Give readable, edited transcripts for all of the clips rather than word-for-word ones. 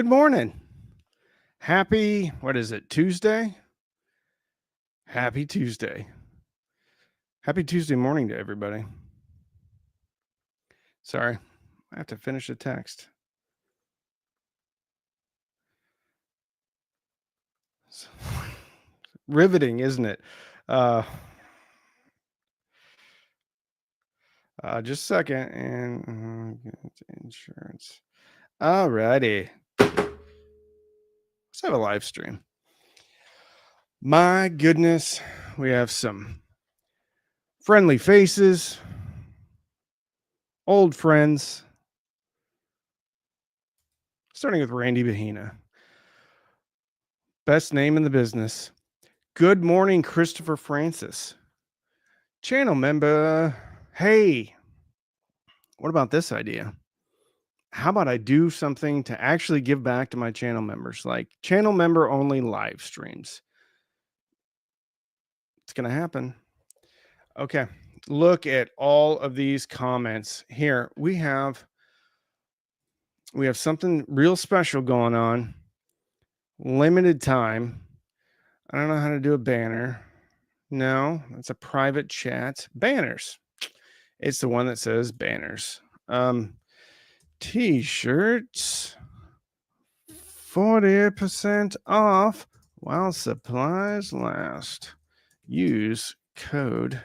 Good morning. Happy, what is it, Tuesday? Happy Tuesday. Happy Tuesday morning to everybody. Sorry, I have to finish the text. It's riveting, isn't it? Just a second. And insurance. Alrighty. Let's have a live stream. My goodness, we have some friendly faces, old friends, starting with Randy Bahina. Best name in the business. Good morning, Christopher Francis. Channel member. Hey, what about this idea? How about I do something to actually give back to my channel members, like channel member only live streams? It's going to happen. Okay. Look at all of these comments here. We have something real special going on. Limited time. I don't know how to do a banner. No, it's a private chat. Banners. It's the one that says banners. T-shirts 40% off while supplies last. Use code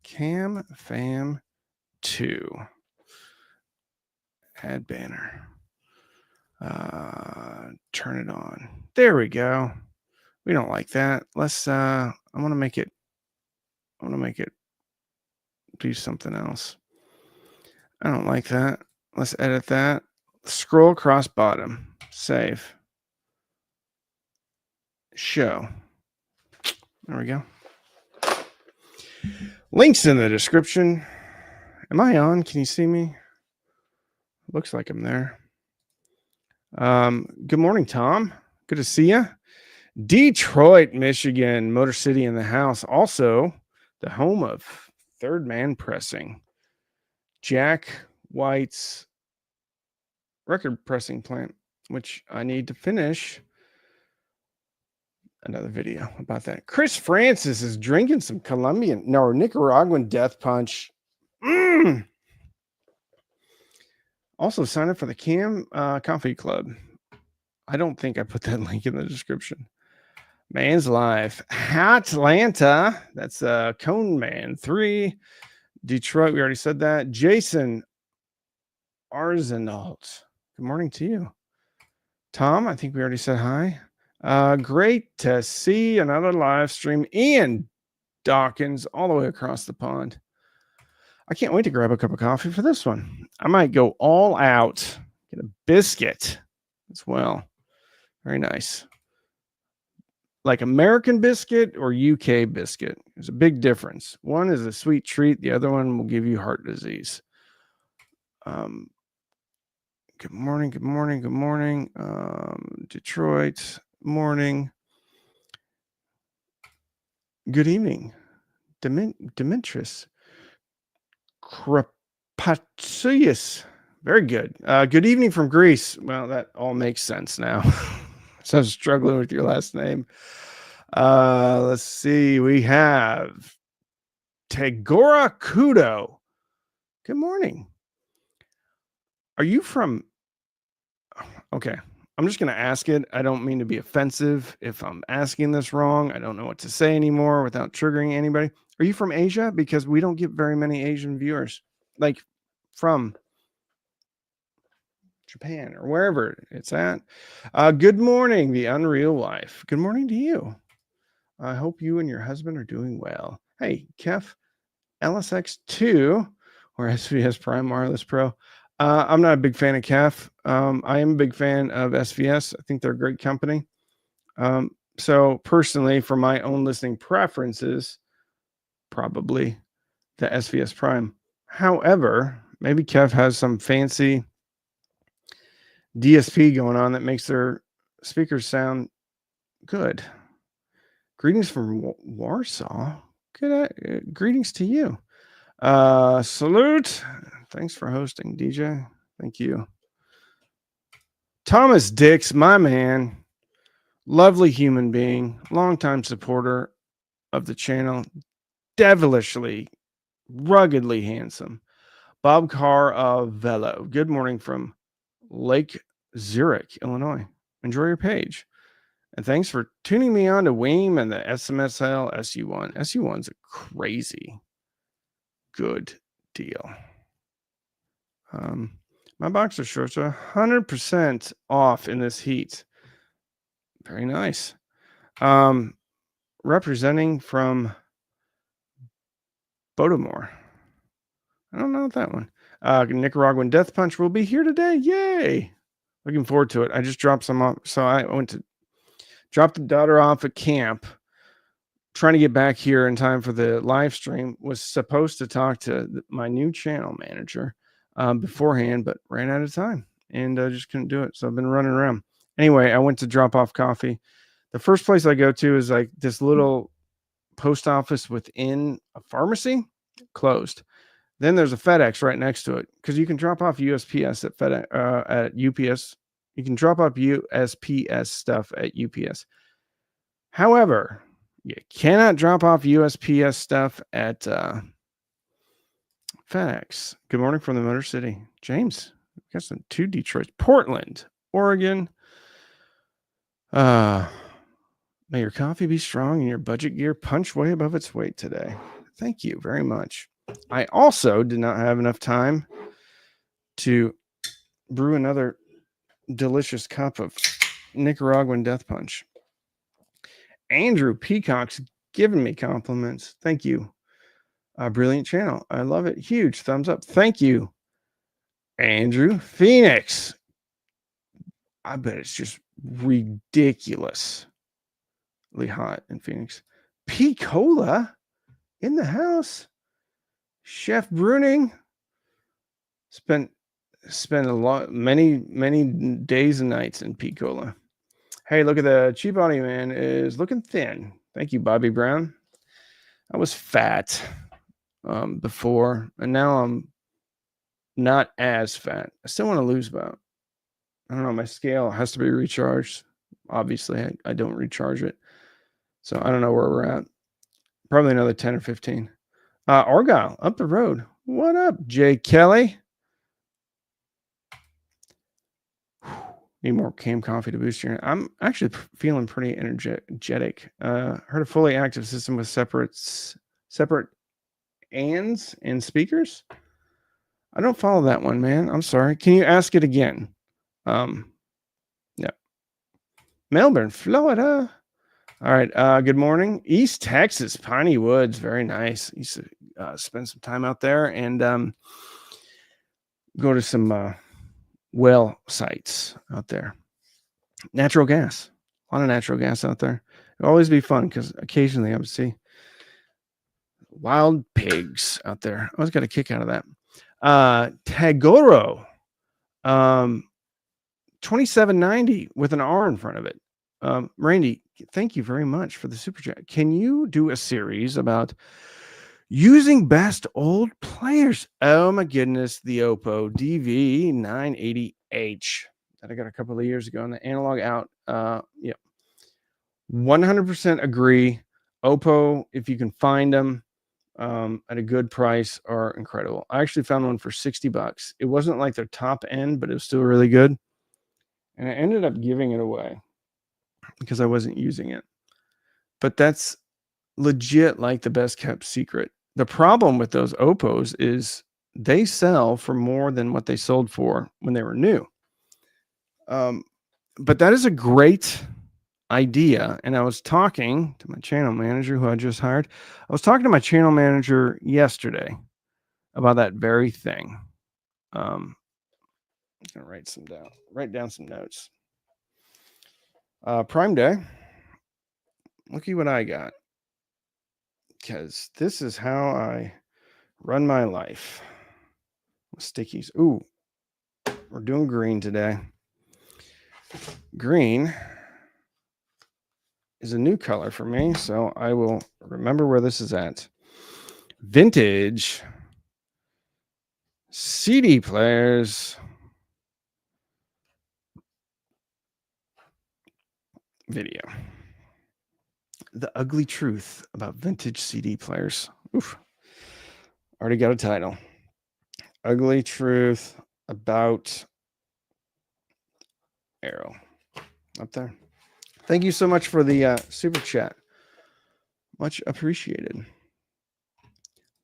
CAMFAM2. Add banner. Turn it on. There we go. We don't like that. Let's I want to make it do something else. I don't like that. Let's edit that. Scroll across bottom. Save. Show. There we go. Links in the description. Am I on? Can you see me? Looks like I'm there. Good morning, Tom. Good to see you. Detroit, Michigan, Motor City in the house. Also, the home of Third Man Pressing. Jack White's record pressing plant, which I need to finish another video about that. Chris Francis is drinking some Nicaraguan Death Punch. Also, sign up for the Cam Coffee Club. I don't think I put that link in the description. Man's Life. Atlanta. That's Cone Man 3. Detroit, we already said that. Jason Arsenault. Good morning to you. Tom, I think we already said hi. Great to see another live stream. Ian Dawkins, all the way across the pond. I can't wait to grab a cup of coffee for this one. I might go all out, get a biscuit as well. Very nice. Like American biscuit or UK biscuit. There's a big difference. One is a sweet treat. The other one will give you heart disease. Good morning. Good morning. Good morning. Detroit morning. Good evening. Demetrius Krapatsius. Very good. Good evening from Greece. Well, that all makes sense now. So I'm struggling with your last name. Let's see. We have Tegora Kudo. Good morning. Are you from... Okay. I'm just going to ask it. I don't mean to be offensive. If I'm asking this wrong, I don't know what to say anymore without triggering anybody. Are you from Asia? Because we don't get very many Asian viewers, like from Japan or wherever it's at. Good morning, the Unreal Life. Good morning to you. I hope you and your husband are doing well. Hey, Kef, LSX2 or SVS Prime Wireless Pro. I'm not a big fan of Kef. I am a big fan of SVS. I think they're a great company. So personally, for my own listening preferences, probably the SVS Prime. However, maybe Kef has some fancy DSP going on that makes their speakers sound good. Greetings from Warsaw. Good. Greetings to you. Salute. Thanks for hosting, DJ. Thank you. Thomas Dix, my man, lovely human being, longtime supporter of the channel, devilishly, ruggedly handsome. Bob Carr of Velo. Good morning from Lake Zurich, Illinois. Enjoy your page. And thanks for tuning me on to Weem and the SMSL SU1. SU1's a crazy good deal. My boxer shorts are 100% off in this heat. Very nice. Representing from Baltimore. I don't know that one. Nicaraguan Death Punch will be here today. Yay! Looking forward to it. I just dropped some off. So I went to drop the daughter off at camp. Trying to get back here in time for the live stream. Was supposed to talk to my new channel manager beforehand, but ran out of time and just couldn't do it. So I've been running around. Anyway, I went to drop off coffee. The first place I go to is like this little post office within a pharmacy, closed. Then there's a FedEx right next to it because you can drop off USPS at at UPS. You can drop off USPS stuff at UPS. However, you cannot drop off USPS stuff at FedEx. Good morning from the Motor City. James, we've got some 2 Detroit. Portland, Oregon. May your coffee be strong and your budget gear punch way above its weight today. Thank you very much. I also did not have enough time to brew another delicious cup of Nicaraguan Death Punch. Andrew Peacock's giving me compliments. Thank you. Brilliant channel. I love it. Huge thumbs up. Thank you, Andrew. Phoenix. I bet it's just ridiculously hot in Phoenix. P-Cola in the house. Chef Bruning spent many days and nights in P-Cola. Hey, look at the cheap audio man is looking thin. Thank you, Bobby Brown. I was fat before, and now I'm not as fat. I still want to lose about, I don't know, my scale has to be recharged. Obviously, I don't recharge it. So I don't know where we're at. Probably another 10 or 15. Argyle, up the road. What up, Jay Kelly? Need more cam coffee to boost your. I'm actually feeling pretty energetic. Heard a fully active system with separate ands and speakers. I don't follow that one, man. I'm sorry. Can you ask it again? Yeah. Melbourne, Florida. All right. Good morning. East Texas, Piney Woods. Very nice. Used to spend some time out there and go to some well sites out there. Natural gas. A lot of natural gas out there. It'll always be fun because occasionally I would see wild pigs out there. I always got a kick out of that. Tagoro. 2790 with an R in front of it. Randy, thank you very much for the super chat. Can you do a series about using best old players? Oh my goodness, the Oppo DV980H that I got a couple of years ago on the analog out. Yeah, 100% agree. Oppo, if you can find them at a good price, are incredible. I actually found one for $60. It wasn't like their top end, but it was still really good. And I ended up giving it away because I wasn't using it. But that's legit like the best kept secret. The problem with those Oppos is they sell for more than what they sold for when they were new. But that is a great idea. And I was talking to my channel manager who I just hired. I was talking to my channel manager yesterday about that very thing. I'm gonna write down some notes. Prime Day. Looky what I got. Because this is how I run my life. Stickies. Ooh, we're doing green today. Green is a new color for me, so I will remember where this is at. Vintage CD players. video. The ugly truth about vintage CD players. Oof. Already got a title. Ugly truth about Arrow. Up there. Thank you so much for the super chat. Much appreciated.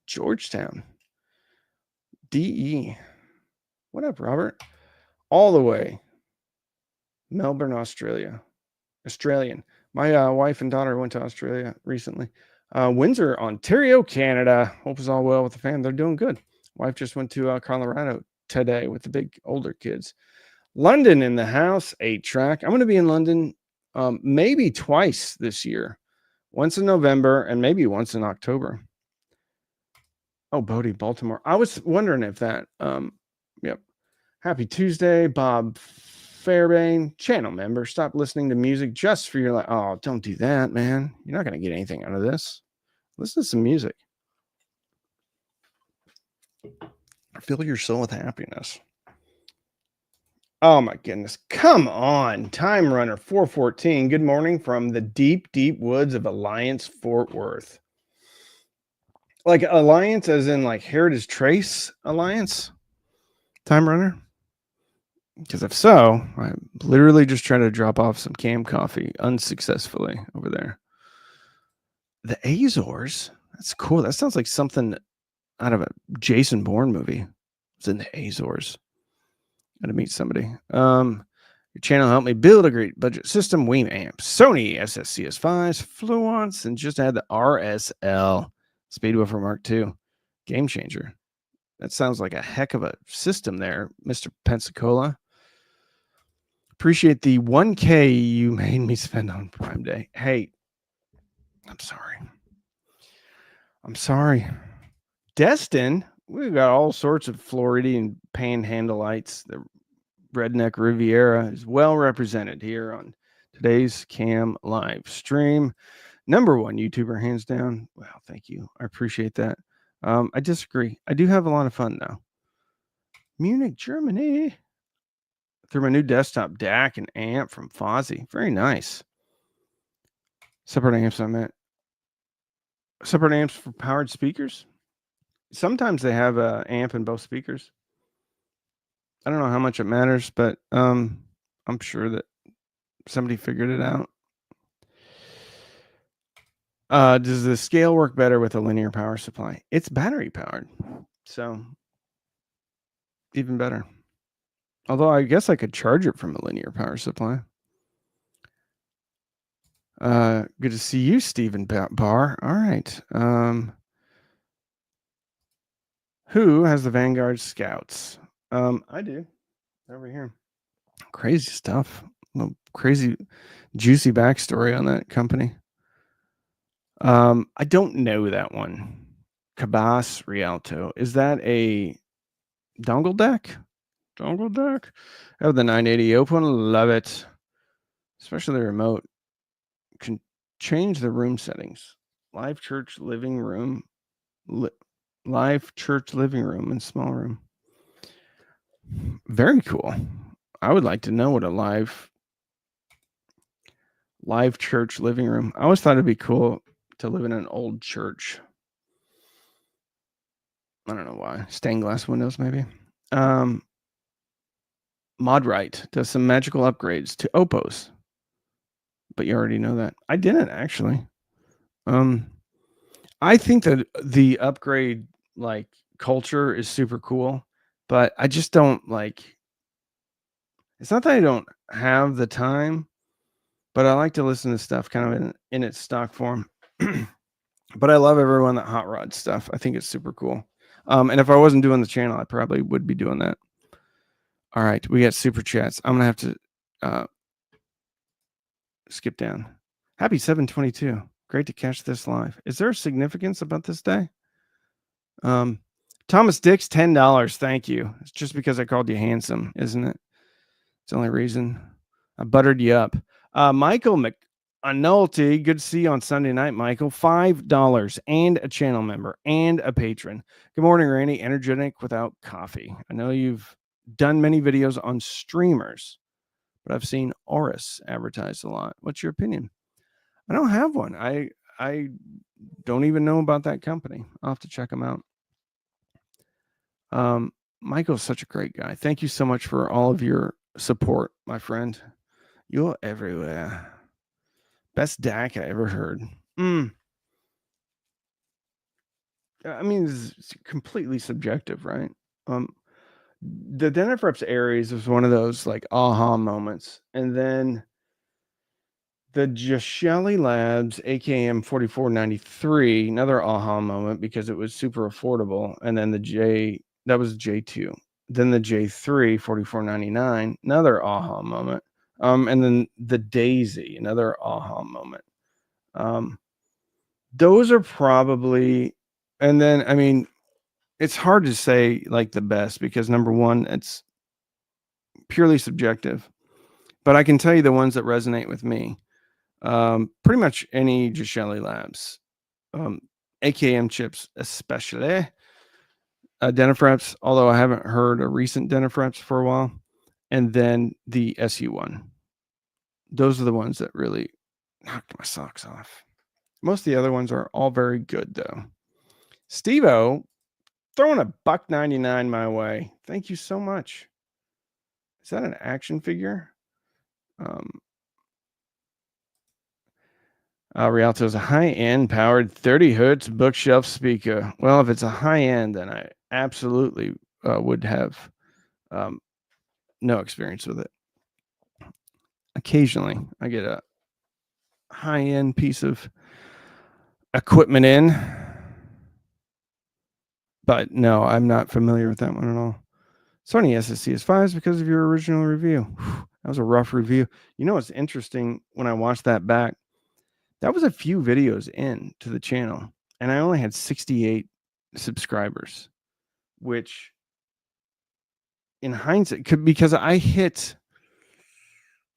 Georgetown. DE. What up, Robert? All the way. Melbourne, Australia. Australian. My wife and daughter went to Australia recently. Windsor, Ontario, Canada. Hope it's all well with the fam. They're doing good. Wife just went to Colorado today with the big older kids. London in the house, 8-track. I'm going to be in London maybe twice this year. Once in November and maybe once in October. Oh, Bodie, Baltimore. I was wondering if that. Yep. Happy Tuesday, Bob Fairbairn, channel member. Stop listening to music just for your life. Oh, don't do that, man. You're not going to get anything out of this. Listen to some music. Fill your soul with happiness. Oh my goodness. Come on. Time Runner 414. Good morning from the deep, deep woods of Alliance, Fort Worth. Like Alliance as in like Heritage Trace Alliance? Time Runner? Because if so, I'm literally just trying to drop off some canned coffee unsuccessfully over there. The Azores? That's cool. That sounds like something out of a Jason Bourne movie. It's in the Azores. Gotta meet somebody. Your channel helped me build a great budget system. Weem amps, Sony SSCS5s, Fluence, and just add the RSL Speedwoofer Mark II. Game changer. That sounds like a heck of a system there, Mr. Pensacola. Appreciate the 1K you made me spend on Prime Day. Hey, I'm sorry. I'm sorry. Destin, we've got all sorts of Floridian panhandleites. The Redneck Riviera is well represented here on today's Cam live stream. Number one YouTuber, hands down. Wow, thank you. I appreciate that. I disagree. I do have a lot of fun, though. Munich, Germany. Through my new desktop DAC and amp from Fozzy. Very nice. Separate amps, I meant. Separate amps for powered speakers. Sometimes they have an amp in both speakers. I don't know how much it matters, but I'm sure that somebody figured it out. Does the scale work better with a linear power supply? It's battery powered, so even better. Although I guess I could charge it from a linear power supply. Good to see you, Stephen Barr. All right. Who has the Vanguard Scouts? I do. Over here. Crazy stuff. Crazy, juicy backstory on that company. I don't know that one. Cabas Rialto. Is that a dongle deck? Dongle deck? Oh, the 980 open. Love it. Especially the remote. Can change the room settings. Live church living room. Live church living room and small room. Very cool. I would like to know what a live church living room. I always thought it'd be cool to live in an old church. I don't know why. Stained glass windows, maybe. Modrite does some magical upgrades to Oppos. But you already know that. I didn't actually. I think that the upgrade like culture is super cool, but I just don't like. It's not that I don't have the time, but I like to listen to stuff kind of in its stock form. But I love everyone that hot rod stuff. I think it's super cool. And if I wasn't doing the channel, I probably would be doing that. All right, we got super chats. I'm gonna have to skip down. Happy 7/22. Great to catch this live. Is there significance about this day? Thomas Dix, $10. Thank you. It's just because I called you handsome, isn't it? It's the only reason. I buttered you up. Michael McAnulty, good to see you on Sunday night, Michael. $5 and a channel member and a patron. Good morning, Randy. Energetic without coffee. I know you've done many videos on streamers, but I've seen Oris advertised a lot. What's your opinion? I don't have one. I don't even know about that company. I'll have to check them out. Michael's such a great guy. Thank you so much for all of your support, my friend. You're everywhere. Best DAC I ever heard. I mean, it's completely subjective, right? The Denefrips Aries was one of those like aha moments, and then the Jashelli Labs AKM 4493, another aha moment because it was super affordable, and then that was J2. Then the J3 4499, another aha moment. And then the Daisy, another aha moment. Those are probably, and then I mean, it's hard to say like the best because number one, it's purely subjective. But I can tell you the ones that resonate with me. Pretty much any Jashelli Labs, AKM chips especially. Denefrips, although I haven't heard a recent Denefrips for a while, and then the SU1. Those are the ones that really knocked my socks off. Most of the other ones are all very good though. Steve-O throwing a $1.99 my way. Thank you so much. Is that an action figure? Rialto is a high-end powered 30 hertz bookshelf speaker. Well, if it's a high-end, then I absolutely would have no experience with it. Occasionally, I get a high-end piece of equipment in, but no, I'm not familiar with that one at all. Sony SSC is 5 because of your original review. That was a rough review. You know what's interesting when I watched that back? That was a few videos in to the channel, and I only had 68 subscribers, which in hindsight could, because I hit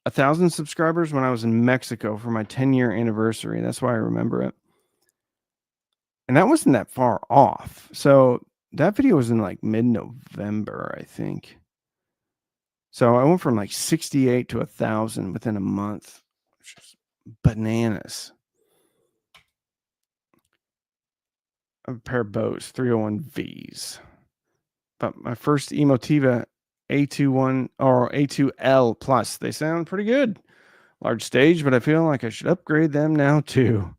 1,000 subscribers when I was in Mexico for my 10-year anniversary. That's why I remember it. And that wasn't that far off. So that video was in like mid-November, I think. So I went from like 68 to 1,000 within a month, which is bananas. A pair of Bose 301Vs. But my first Emotiva A21 or A2L Plus, they sound pretty good. Large stage, but I feel like I should upgrade them now too.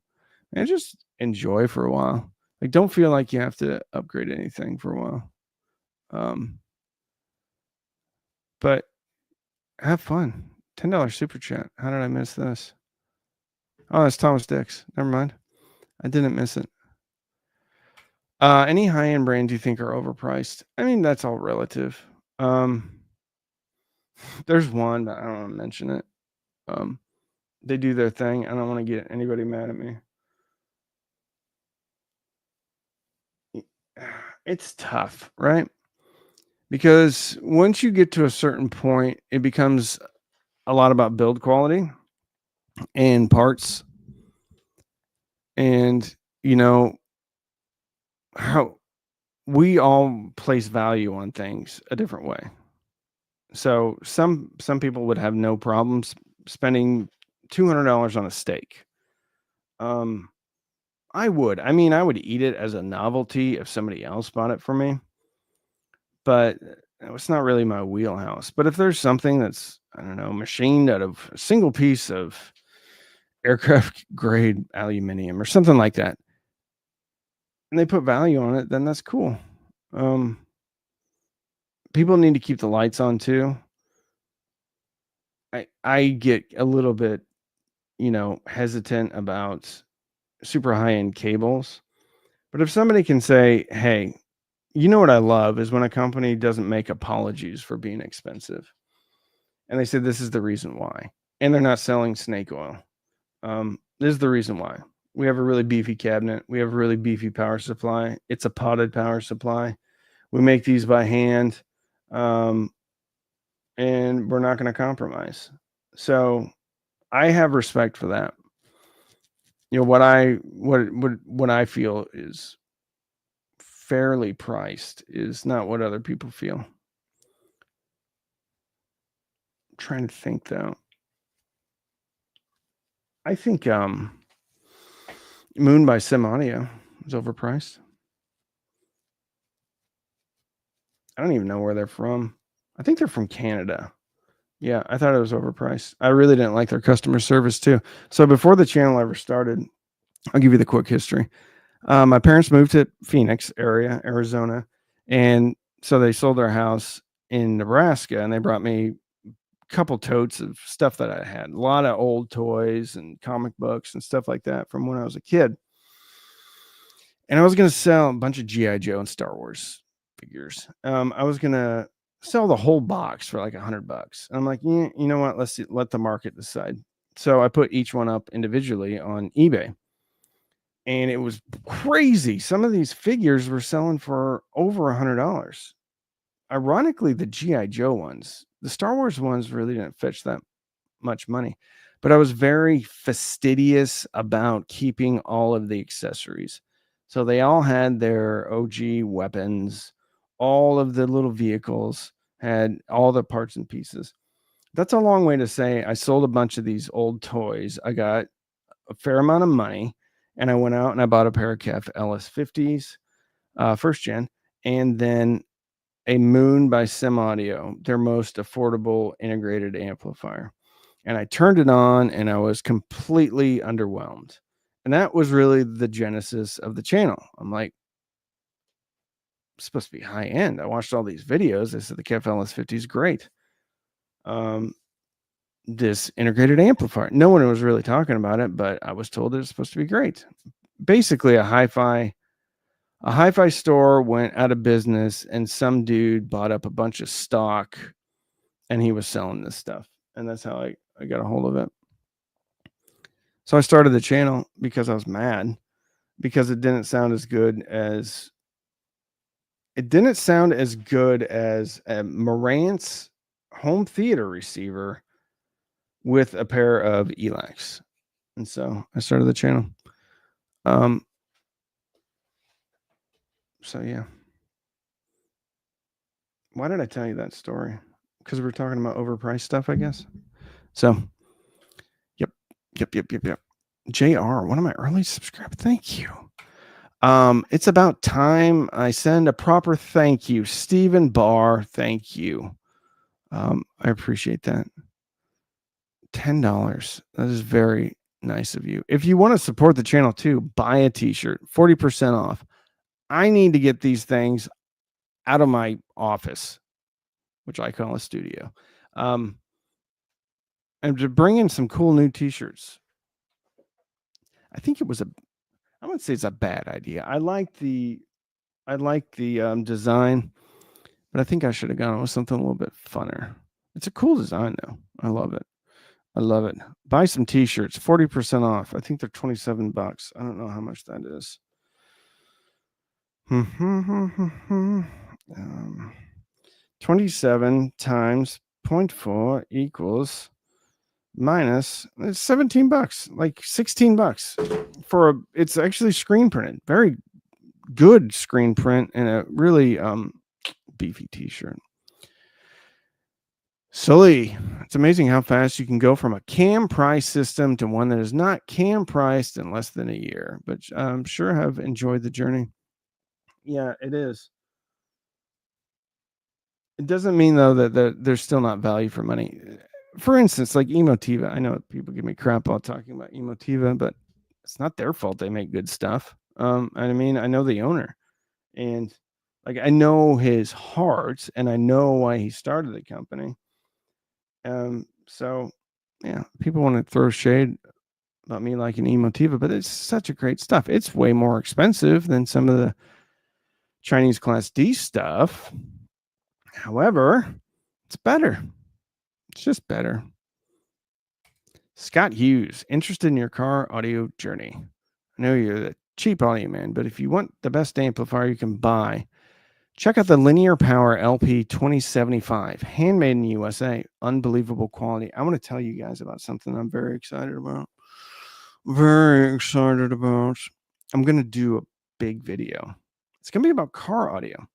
And just enjoy for a while. Like, don't feel like you have to upgrade anything for a while. But have fun. $10 super chat. How did I miss this? Oh, that's Thomas Dix. Never mind. I didn't miss it. Any high-end brands you think are overpriced? I mean, that's all relative. There's one, but I don't want to mention it. They do their thing. I don't want to get anybody mad at me. It's tough, right? Because once you get to a certain point, it becomes a lot about build quality and parts. And, you know, how we all place value on things a different way. So some people would have no problems spending $200 on a steak. I would. I mean, I would eat it as a novelty if somebody else bought it for me. But it's not really my wheelhouse. But if there's something that's, I don't know, machined out of a single piece of aircraft grade aluminum or something like that, and they put value on it, then that's cool. People need to keep the lights on too. I get a little bit, hesitant about super high-end cables. But if somebody can say, hey, you know what I love is when a company doesn't make apologies for being expensive. And they say, this is the reason why. And they're not selling snake oil. This is the reason why. We have a really beefy cabinet. We have a really beefy power supply. It's a potted power supply. We make these by hand. And we're not going to compromise. So I have respect for that. What I feel is fairly priced is not what other people feel. trying to think though. I think Moon by Sim Audio is overpriced. I don't even know where they're from. I think they're from Canada. Yeah, I thought it was overpriced. I really didn't like their customer service too. So before the channel ever started, I'll give you the quick history. My parents moved to Phoenix area, Arizona, and so they sold their house in Nebraska, and they brought me a couple totes of stuff that I had, a lot of old toys and comic books and stuff like that from when I was a kid. And I was going to sell a bunch of GI Joe and Star Wars figures. I was going to sell the whole box for like $100. And I'm like, yeah, you know what? Let the market decide. So I put each one up individually on eBay, and it was crazy. Some of these figures were selling for over $100. Ironically, the GI Joe ones, the Star Wars ones, really didn't fetch that much money, but I was very fastidious about keeping all of the accessories. So they all had their OG weapons, all of the little vehicles had all the parts and pieces. That's a long way to say I sold a bunch of these old toys. I got a fair amount of money, and I went out and I bought a pair of KEF LS50s, first gen, and then a Moon by Sim Audio, their most affordable integrated amplifier. And I turned it on and I was completely underwhelmed. And that was really the genesis of the channel. I'm like, it's supposed to be high end. I watched all these videos. They said the KEF LS50 is great. This integrated amplifier. No one was really talking about it, but I was told it was supposed to be great. Basically, a hi-fi store went out of business, and some dude bought up a bunch of stock, and he was selling this stuff. And that's how I got a hold of it. So I started the channel because I was mad because it didn't sound as good as a Marantz home theater receiver with a pair of ELACs. And so I started the channel. So yeah. Why did I tell you that story? Because we're talking about overpriced stuff, I guess. So yep. JR, one of my early subscribers. Thank you. It's about time I send a proper thank you. Stephen Barr, thank you. I appreciate that. $10. That is very nice of you. If you want to support the channel too, buy a t-shirt, 40% off. I need to get these things out of my office, which I call a studio. And to bring in some cool new t-shirts. I think I wouldn't say it's a bad idea. I like the design, but I think I should have gone with something a little bit funner. It's a cool design though. I love it. Buy some t-shirts, 40% off. I think they're $27. I don't know how much that is. 27 times 0.4 equals minus it's $17, like $16 it's actually screen printed. Very good screen print and a really beefy t-shirt. Sully, it's amazing how fast you can go from a cam price system to one that is not cam priced in less than a year, but I'm sure have enjoyed the journey. Yeah, it is. It doesn't mean though that there's still not value for money. For instance, like Emotiva. I know people give me crap all talking about Emotiva, but it's not their fault they make good stuff. I mean, I know the owner, and like I know his heart, and I know why he started the company. So yeah, people want to throw shade about me liking Emotiva, but it's such a great stuff. It's way more expensive than some of the Chinese Class D stuff. However, it's better. It's just better. Scott Hughes, interested in your car audio journey. I know you're the cheap audio man, but if you want the best amplifier you can buy, check out the Linear Power LP 2075, handmade in the USA. Unbelievable quality. I want to tell you guys about something I'm very excited about. I'm going to do a big video. It's going to be about car audio.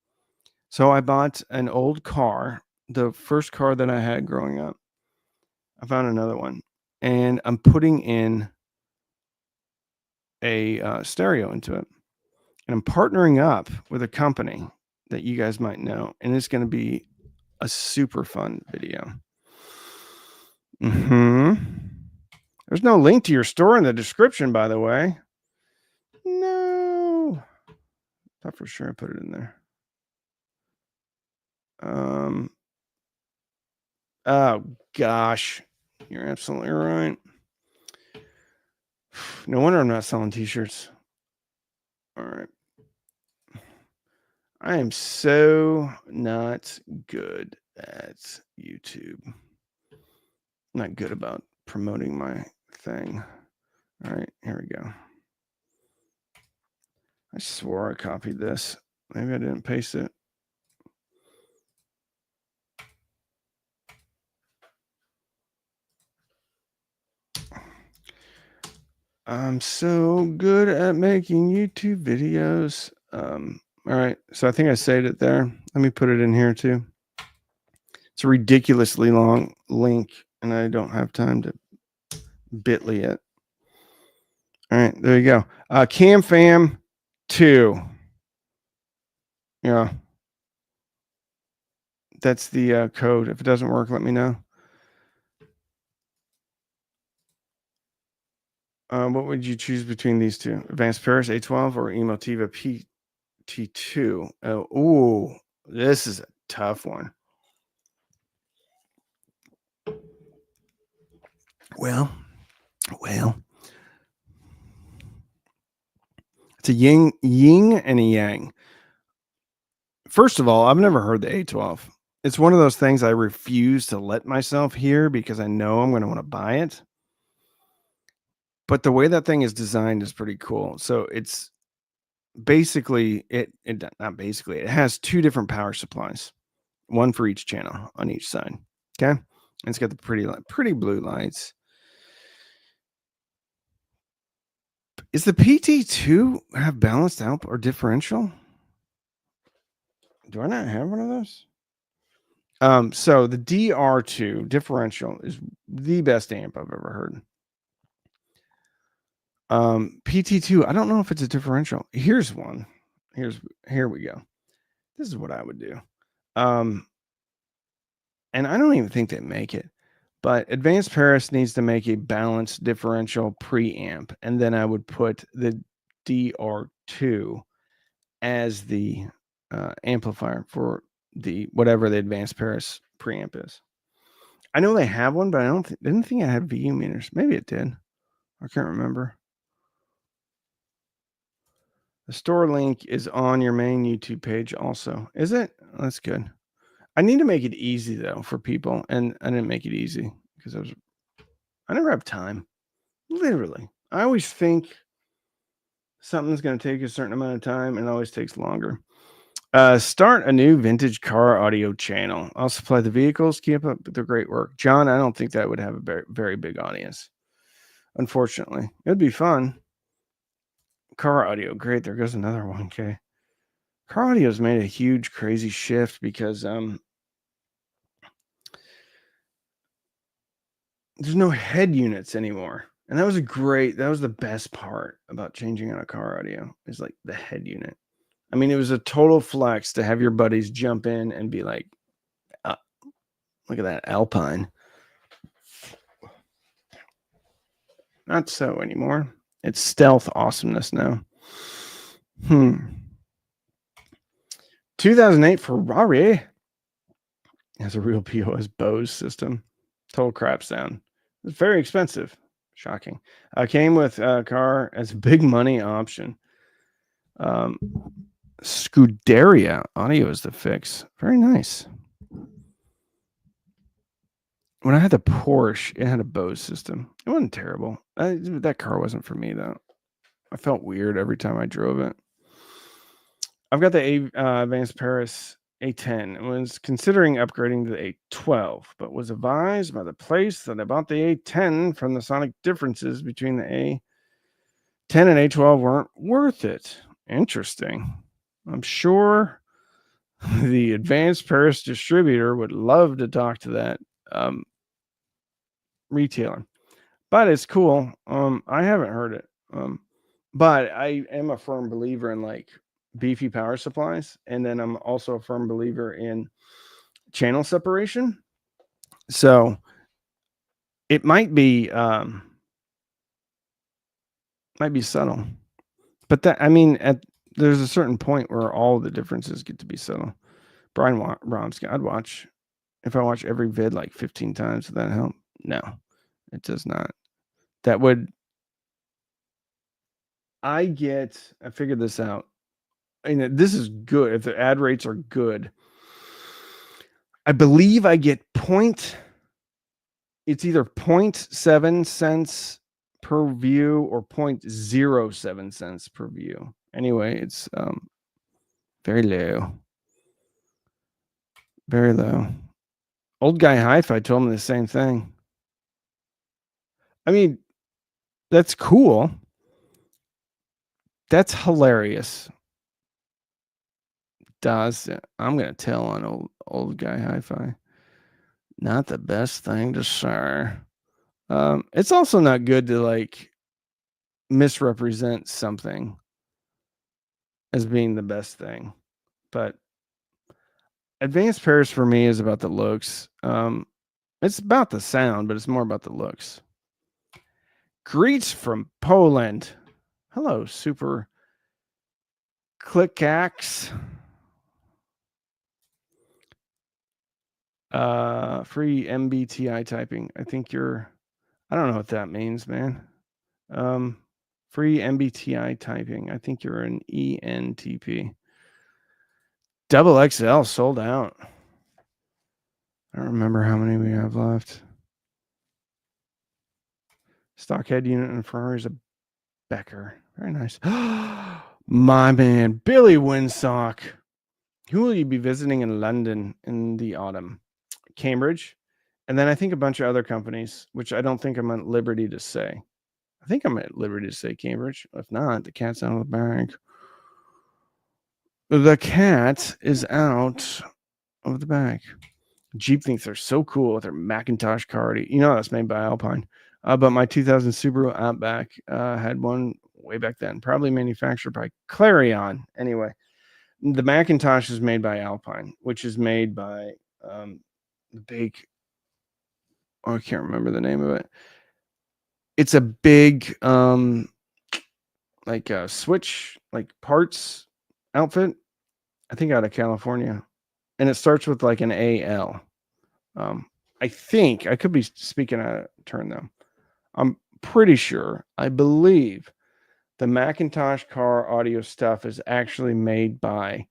So I bought an old car, the first car that I had growing up. I found another one, and I'm putting in a stereo into it, and I'm partnering up with a company that you guys might know, and it's going to be a super fun video. There's no link to your store in the description, by the way. No, thought for sure I put it in there. Oh gosh, you're absolutely right. No wonder I'm not selling t-shirts. All right. I am so not good at YouTube. Not good about promoting my thing. All right, here we go. I swore I copied this. Maybe I didn't paste it. I'm so good at making YouTube videos. All right, so I think I saved it there. Let me put it in here too. It's a ridiculously long link, and I don't have time to bit.ly it. All right, there you go. CamFam 2. Yeah. That's the code. If it doesn't work, let me know. What would you choose between these two? Advanced Paris A12 or Emotiva PT2? Ooh, this is a tough one. Well, it's a yin and a yang. First of all, I've never heard the A12. It's one of those things I refuse to let myself hear because I know I'm going to want to buy it. But the way that thing is designed is pretty cool. So it's basically it has two different power supplies, one for each channel on each side. Okay, and it's got the pretty blue lights. Is the PT2 have balanced out or differential? Do I not have one of those? So the DR2 differential is the best amp I've ever heard. PT2, I don't know if it's a differential. Here's one. Here we go. This is what I would do. And I don't even think they make it, but Advanced Paris needs to make a balanced differential preamp, and then I would put the DR2 as the amplifier for the whatever the Advanced Paris preamp is. I know they have one, but I didn't think it had VU meters. Maybe it did. I can't remember. The store link is on your main YouTube page also. Is it? That's good. I need to make it easy though for people, and I didn't make it easy because I never have time. Literally. I always think something's going to take a certain amount of time, and it always takes longer. Start a new vintage car audio channel. I'll supply the vehicles. Keep up the great work. John, I don't think that would have a very, very big audience. Unfortunately, it'd be fun. Car audio, great. There goes another 1K. Car audio's made a huge, crazy shift because there's no head units anymore, and that was the best part about changing out a car audio is like the head unit. I mean, it was a total flex to have your buddies jump in and be like, look at that Alpine. Not so anymore. It's stealth awesomeness now. 2008 Ferrari has a real POS Bose system. Total crap sound. It's very expensive. Shocking. Came with a car as a big money option. Scuderia audio is the fix. Very nice. When I had the Porsche, it had a Bose system. It wasn't terrible. That car wasn't for me though. I felt weird every time I drove it. I've got the Advanced Paris A10 and was considering upgrading to the A12, but was advised by the place that I bought the A10 from the sonic differences between the A10 and A12 weren't worth it. Interesting. I'm sure the Advanced Paris distributor would love to talk to that retailer, but it's cool. I haven't heard it. But I am a firm believer in like beefy power supplies, and then I'm also a firm believer in channel separation. So it might be subtle, but that I mean, there's a certain point where all the differences get to be subtle. Brian Romsky, I'd watch if I watch every vid like 15 times. Would that help? No, it does not. That would I figured this out. This is good. If the ad rates are good, I believe I get it's either 0.7 cents per view or 0.07 cents per view. Anyway, it's very low. Very low. Old guy Hi-Fi told me the same thing. I mean, that's cool. That's hilarious. I'm gonna tell on old guy Hi-Fi. Not the best thing to say. It's also not good to like misrepresent something as being the best thing. But Advanced Paris for me is about the looks. It's about the sound, but it's more about the looks. Greets from Poland. Hello, Super Clickaxe. Free MBTI typing. I don't know what that means, man. Free MBTI typing. I think you're an ENTP. Double XL sold out. I don't remember how many we have left. Stockhead unit and Ferrari's a Becker. Very nice. My man, Billy Winsock. Who will you be visiting in London in the autumn? Cambridge. And then I think a bunch of other companies, which I don't think I'm at liberty to say. I think I'm at liberty to say Cambridge. If not, the cat's out of the bag. The cat is out of the bag. Jeep thinks they're so cool with their McIntosh car. That's made by Alpine. But my 2000 Subaru Outback had one way back then, probably manufactured by Clarion. Anyway, the McIntosh is made by Alpine, which is made by the big. Oh, I can't remember the name of it. It's a big like a switch, like parts outfit. I think out of California, and it starts with like an AL. I think I could be speaking out of turn though. I'm pretty sure. I believe the Macintosh car audio stuff is actually made by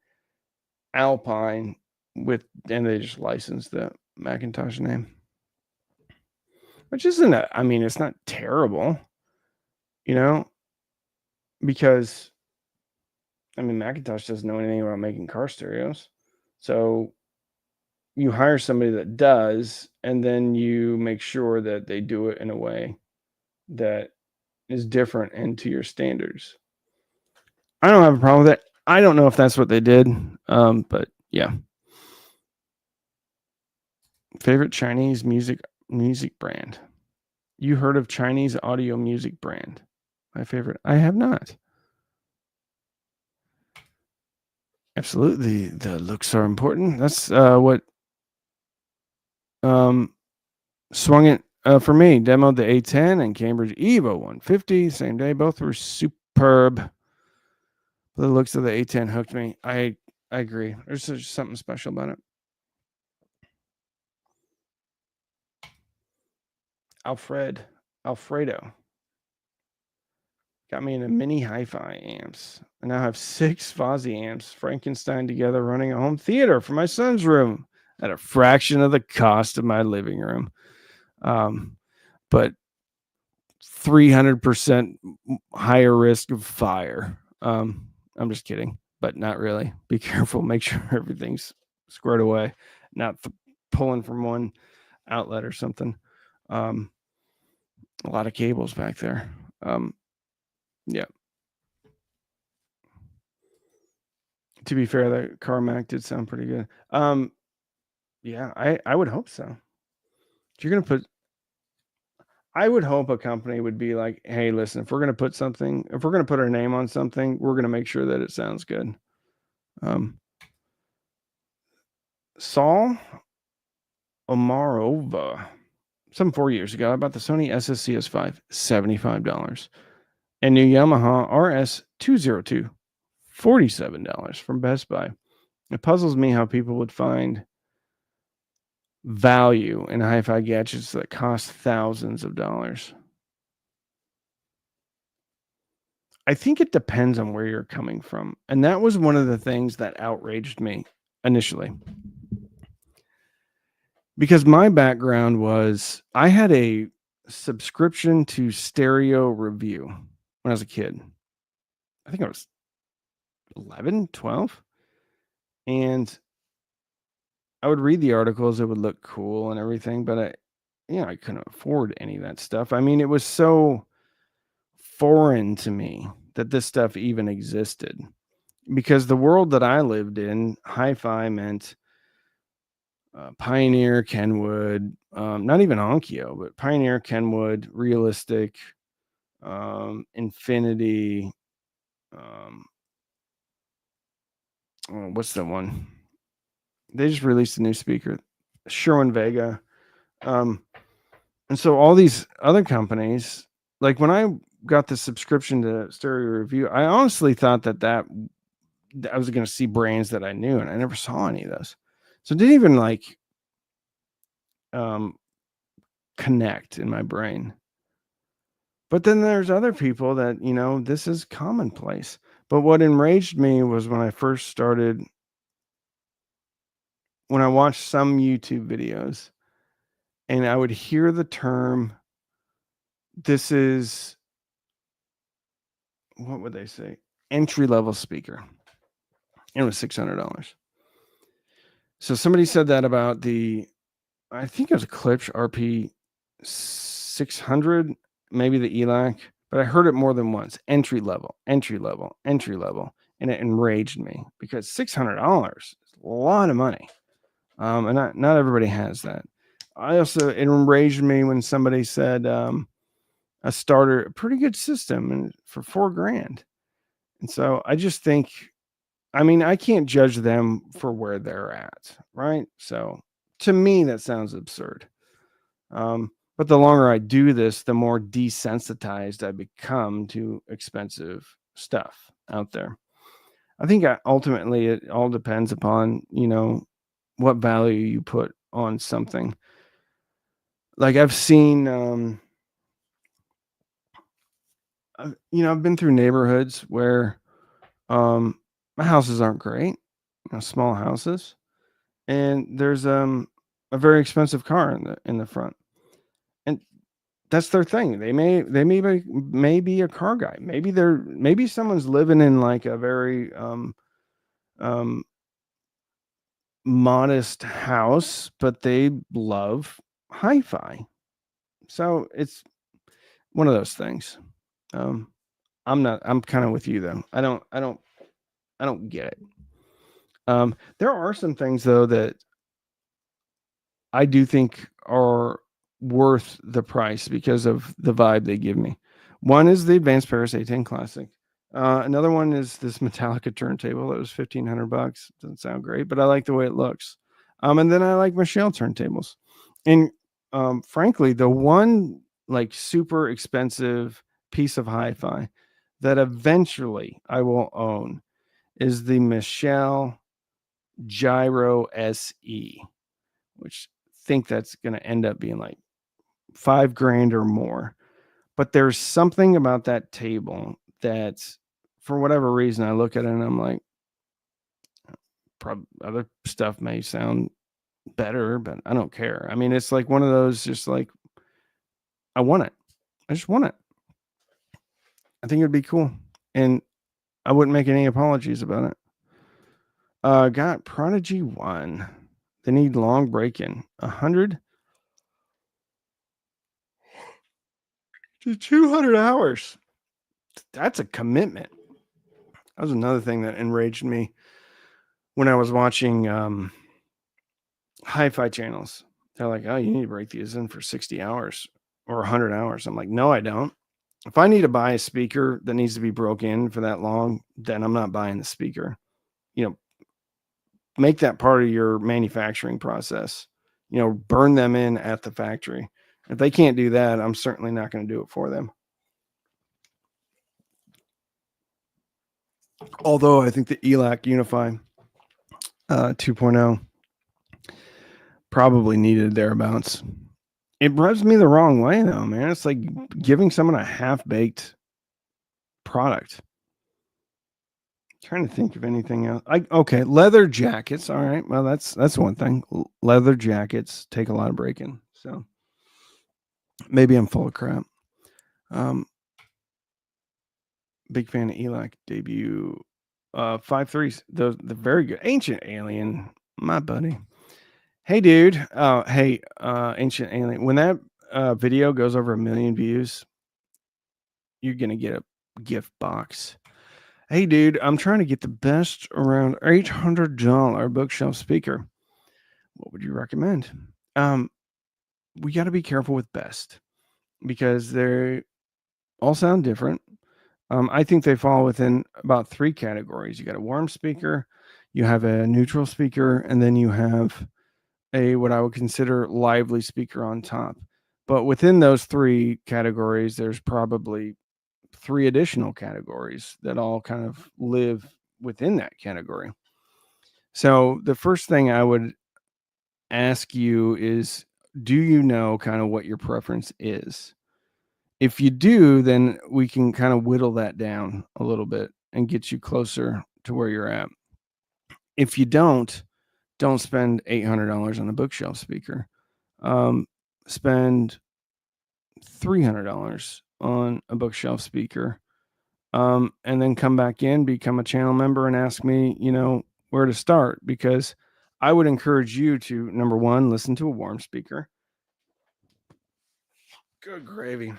Alpine and they just licensed the Macintosh name, which isn't it's not terrible, because Macintosh doesn't know anything about making car stereos. So you hire somebody that does, and then you make sure that they do it in a way that is different and to your standards. I don't have a problem with it. I don't know if that's what they did, but yeah. Favorite Chinese music brand? You heard of Chinese audio music brand? My favorite. I have not. Absolutely, the looks are important. That's what swung it for me. Demoed the A10 and Cambridge Evo 150 same day. Both were superb. The looks of the A10 hooked me. I agree. There's just something special about it. Alfredo got me into mini hi-fi amps. I now have 6 Fozzy amps Frankenstein together running a home theater for my son's room at a fraction of the cost of my living room. But 300% higher risk of fire. I'm just kidding, but not really. Be careful. Make sure everything's squared away, not pulling from one outlet or something. A lot of cables back there. Yeah. To be fair, the Carmack did sound pretty good. Yeah, I would hope so. You're gonna put I would hope a company would be like, hey, listen, if we're going to put our name on something, we're going to make sure that it sounds good. Saul Omarova, some 4 years ago, I bought the Sony SSCS5, $75. And new Yamaha RS202, $47 from Best Buy. It puzzles me how people would find value in hi-fi gadgets that cost thousands of dollars. I think it depends on where you're coming from. And that was one of the things that outraged me initially. Because my background was I had a subscription to Stereo Review when I was a kid. I think I was 11, 12. And I would read the articles. It would look cool and everything, but I couldn't afford any of that stuff. I mean, it was so foreign to me that this stuff even existed, because the world that I lived in, hi-fi meant Pioneer, Kenwood, not even Onkyo, but Pioneer, Kenwood, Realistic, Infinity. What's the one? They just released a new speaker, Sherwin Vega. And so all these other companies, like when I got the subscription to Stereo Review, I honestly thought that I was going to see brands that I knew, and I never saw any of those. So it didn't even like connect in my brain. But then there's other people that, this is commonplace. But what enraged me was when I watched some YouTube videos and I would hear the term, this is, what would they say? Entry-level speaker. And it was $600. So somebody said that about I think it was a Klipsch RP 600, maybe the ELAC, but I heard it more than once. Entry level. And it enraged me because $600 is a lot of money. And not everybody has that. It enraged me when somebody said a starter, a pretty good system, and for $4,000. And so I just think, I can't judge them for where they're at, right? So to me, that sounds absurd. But the longer I do this, the more desensitized I become to expensive stuff out there. I think ultimately it all depends upon, what value you put on something. Like I've seen, I've been through neighborhoods where my houses aren't great, small houses, and there's a very expensive car in the front. And that's their thing. They may be a car guy. Maybe someone's living in like a very modest house, but they love hi-fi. So it's one of those things. I'm kind of with you though. I don't get it. There are some things though that I do think are worth the price because of the vibe they give me. One is the Advanced Paris A10 Classic. Another one is this Metallica turntable that was $1,500. Doesn't sound great, but I like the way it looks. And then I like Michelle turntables. And frankly, the one like super expensive piece of hi-fi that eventually I will own is the Michelle Gyro SE, which think that's going to end up being like $5,000 or more. But there's something about that table that, for whatever reason, I look at it and I'm like, other stuff may sound better, but I don't care. It's like one of those, just like, I want it. I just want it. I think it'd be cool. And I wouldn't make any apologies about it. Got Prodigy 1. They need long break-in. 100 to 200 hours. That's a commitment. That was another thing that enraged me when I was watching hi-fi channels. They're like, oh, you need to break these in for 60 hours. or 100 hours. I'm like, no, I don't. If I need to buy a speaker that needs to be broken in for that long, then I'm not buying the speaker. You know, make that part of your manufacturing process. You know, burn them in at the factory. If they can't do that, I'm certainly not going to do it for them. Although I think the ELAC Unify 2.0 probably needed thereabouts. It rubs me the wrong way, though, man. It's like giving someone a half-baked product. Trying to think of anything else. Okay, leather jackets. All right, well, that's one thing. Leather jackets take a lot of breaking, so maybe I'm full of crap. Big fan of ELAC debut. 5.3s. They're very good. Ancient Alien, my buddy. Hey, dude. Hey, Ancient Alien. When that video goes over 1 million views, you're gonna get a gift box. Hey, dude. I'm trying to get the best around $800 bookshelf speaker. What would you recommend? We got to be careful with best because they all sound different. I think they fall within about 3 categories. You got a warm speaker, you have a neutral speaker, and then you have a what I would consider lively speaker on top. But within those 3 categories, there's probably 3 additional categories that all kind of live within that category. So the first thing I would ask you is, do you know kind of what your preference is? If you do, then we can kind of whittle that down a little bit and get you closer to where you're at. If you don't spend $800 on a bookshelf speaker. Spend $300 on a bookshelf speaker. And then come back in, become a channel member, and ask me, where to start, because I would encourage you to, number one, listen to a warm speaker. Good gravy.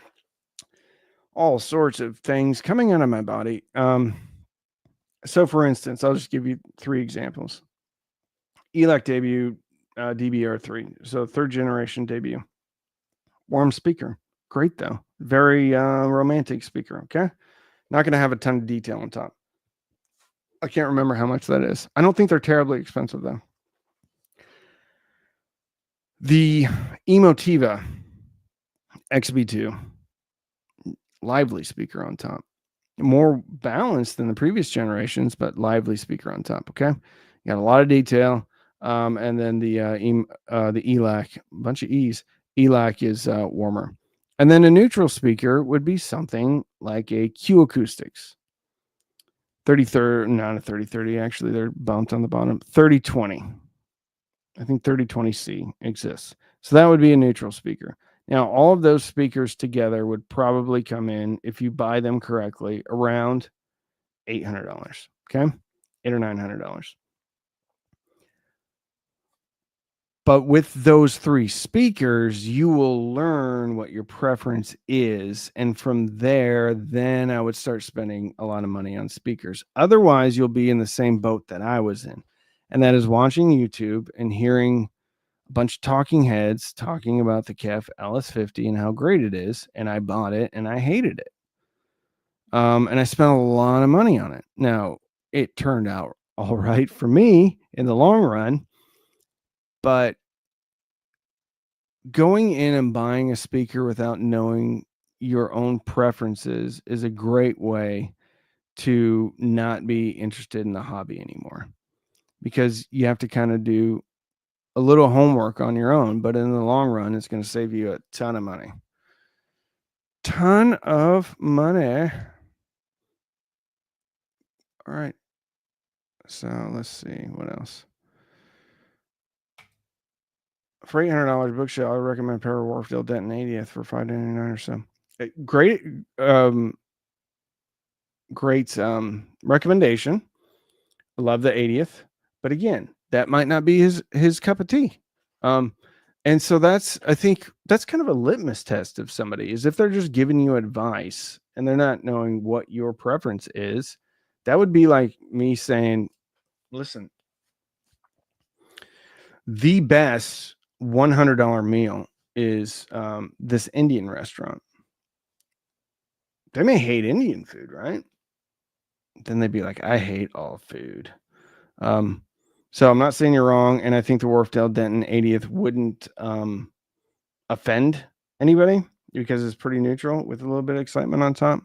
All sorts of things coming out of my body. So for instance, I'll just give you 3 examples. ELAC debut, DBR3. So 3rd generation debut. Warm speaker. Great though. Very romantic speaker. Okay. Not going to have a ton of detail on top. I can't remember how much that is. I don't think they're terribly expensive though. The Emotiva XB2. Lively speaker on top. More balanced than the previous generations, but lively speaker on top. Okay. You got a lot of detail. And then the ELAC, a bunch of E's. ELAC is warmer. And then a neutral speaker would be something like a Q Acoustics. 3030, not a 3030, actually, they're bumped on the bottom. 3020. I think 3020C exists. So that would be a neutral speaker. Now, all of those speakers together would probably come in, if you buy them correctly, around $800. Okay? $800 or $900. But with those 3 speakers, you will learn what your preference is. And from there, then I would start spending a lot of money on speakers. Otherwise, you'll be in the same boat that I was in. And that is watching YouTube and hearing a bunch of talking heads talking about the KEF LS50 and how great it is. And I bought it and I hated it. And I spent a lot of money on it. Now, it turned out all right for me in the long run. But going in and buying a speaker without knowing your own preferences is a great way to not be interested in the hobby anymore, because you have to kind of do a little homework on your own, but in the long run, it's going to save you a ton of money. Ton of money. All right. So let's see what else. For $800 bookshelf, I recommend Perry Warfield Denton 80th for $599 or so. Great, great recommendation. I love the 80th, but again, that might not be his cup of tea. And so I think that's kind of a litmus test of somebody, is if they're just giving you advice and they're not knowing what your preference is. That would be like me saying, listen, the best $100 meal is this Indian restaurant. They may hate Indian food, right? Then they'd be like, I hate all food. So I'm not saying you're wrong, and I think the Wharfdale Denton 80th wouldn't offend anybody because it's pretty neutral with a little bit of excitement on top.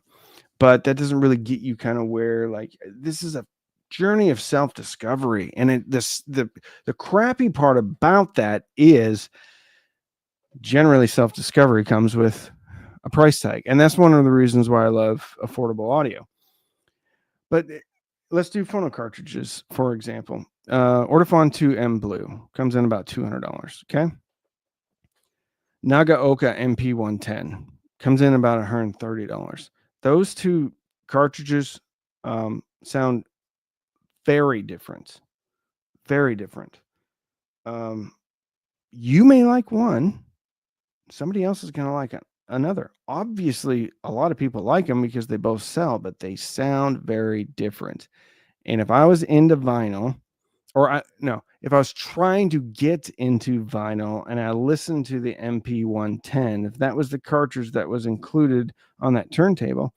But that doesn't really get you kind of where, like, this is a journey of self-discovery, and the crappy part about that is generally self-discovery comes with a price tag, and that's one of the reasons why I love affordable audio. But let's do phono cartridges, for example. Ortofon 2M Blue comes in about $200. Okay. Nagaoka MP110 comes in about $130. Those two cartridges sound very different. Very different. You may like one, somebody else is going to like another. Obviously, a lot of people like them because they both sell, but they sound very different. And if I was into vinyl, if I was trying to get into vinyl and I listened to the MP110, if that was the cartridge that was included on that turntable,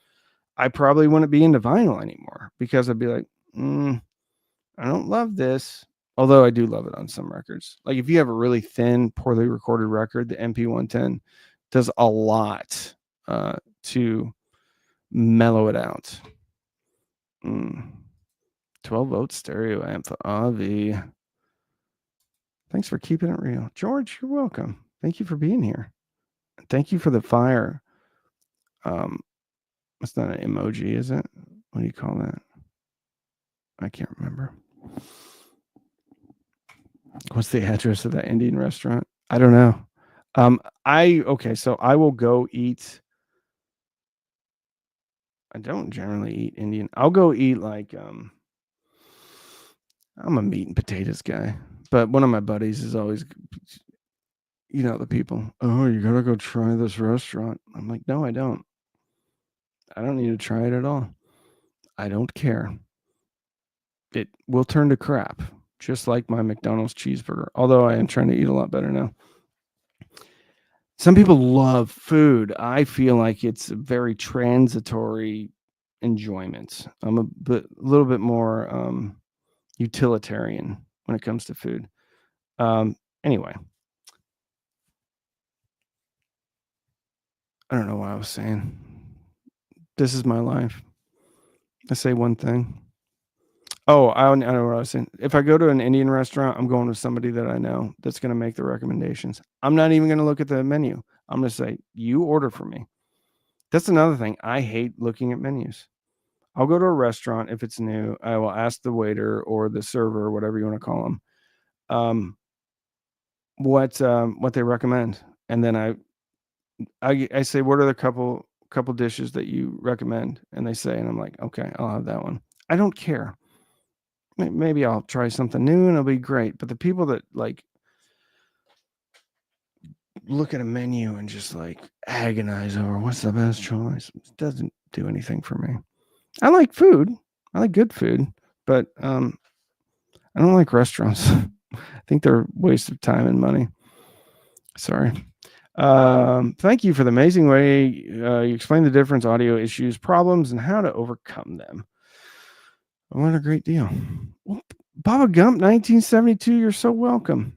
I probably wouldn't be into vinyl anymore because I'd be like, I don't love this. Although I do love it on some records. Like if you have a really thin, poorly recorded record, the MP110 does a lot to mellow it out. 12-volt stereo amp for RV. Thanks for keeping it real. George, you're welcome. Thank you for being here. Thank you for the fire. That's not an emoji, is it? What do you call that? I can't remember. What's the address of that Indian restaurant? I don't know. So I will go eat. I don't generally eat Indian. I'll go eat like I'm a meat and potatoes guy. But one of my buddies is always, the people, oh, you gotta go try this restaurant. I'm like, no, I don't. I don't need to try it at all. I don't care. It will turn to crap, just like my McDonald's cheeseburger. Although I am trying to eat a lot better now. Some people love food. I feel like it's a very transitory enjoyment. I'm a little bit more utilitarian when it comes to food. Anyway, I don't know what I was saying. This is my life. I say one thing. Oh, I know what I was saying. If I go to an Indian restaurant, I'm going with somebody that I know that's going to make the recommendations. I'm not even going to look at the menu. I'm going to say, you order for me. That's another thing. I hate looking at menus. I'll go to a restaurant if it's new. I will ask the waiter or the server, or whatever you want to call them, what they recommend, and then I say, what are the couple dishes that you recommend? And they say, and I'm like, okay, I'll have that one. I don't care. Maybe I'll try something new and it'll be great. But the people that like look at a menu and just like agonize over what's the best choice, it doesn't do anything for me. I like food. I like good food, but I don't like restaurants. I think they're a waste of time and money. Sorry. Thank you for the amazing way you explain the difference, audio issues, problems, and how to overcome them. What a great deal. Well, Baba Gump 1972, you're so welcome.